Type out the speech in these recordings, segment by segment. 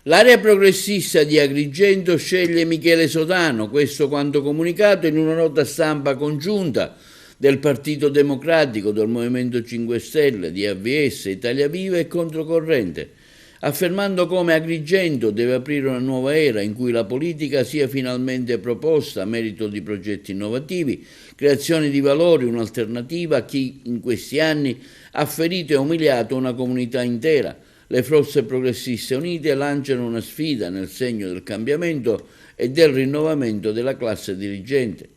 L'area progressista di Agrigento sceglie Michele Sodano, questo quanto comunicato in una nota stampa congiunta del Partito Democratico, del Movimento 5 Stelle, di AVS, Italia Viva e Controcorrente, affermando come Agrigento deve aprire una nuova era in cui la politica sia finalmente proposta a merito di progetti innovativi, creazione di valori, un'alternativa a chi in questi anni ha ferito e umiliato una comunità intera. Le forze progressiste unite lanciano una sfida nel segno del cambiamento e del rinnovamento della classe dirigente.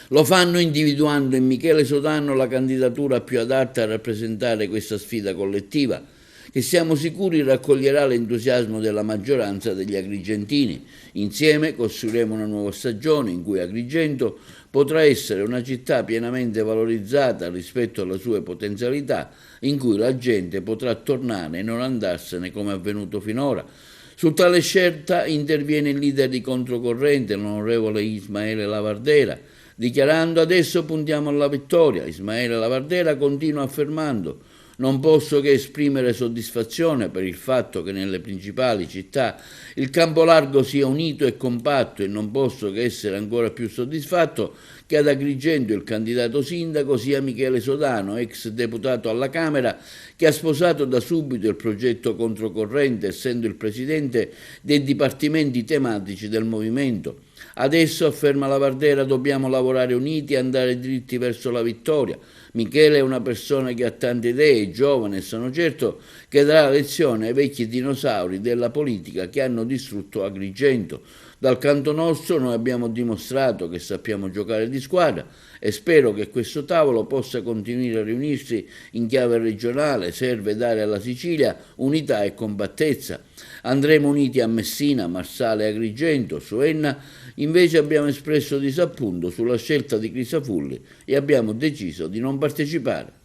Lo fanno individuando in Michele Sodano la candidatura più adatta a rappresentare questa sfida collettiva, che siamo sicuri raccoglierà l'entusiasmo della maggioranza degli agrigentini. Insieme costruiremo una nuova stagione in cui Agrigento potrà essere una città pienamente valorizzata rispetto alle sue potenzialità, in cui la gente potrà tornare e non andarsene come avvenuto finora. Su tale scelta interviene il leader di Controcorrente, l'onorevole Ismaele Lavardera, dichiarando: adesso puntiamo alla vittoria. Ismaele Lavardera continua affermando: non posso che esprimere soddisfazione per il fatto che nelle principali città il campo largo sia unito e compatto e non posso che essere ancora più soddisfatto che ad Agrigento il candidato sindaco sia Michele Sodano, ex deputato alla Camera, che ha sposato da subito il progetto Controcorrente, essendo il presidente dei dipartimenti tematici del movimento. Adesso, afferma Lavardera, dobbiamo lavorare uniti e andare dritti verso la vittoria. Michele è una persona che ha tante idee, è giovane e sono certo che darà lezione ai vecchi dinosauri della politica che hanno distrutto Agrigento. Dal canto nostro noi abbiamo dimostrato che sappiamo giocare di squadra e spero che questo tavolo possa continuare a riunirsi in chiave regionale. Serve dare alla Sicilia unità e compattezza. Andremo uniti a Messina, Marsala e Agrigento. Su Enna invece abbiamo espresso disappunto sulla scelta di Crisafulli e abbiamo deciso di non partecipare.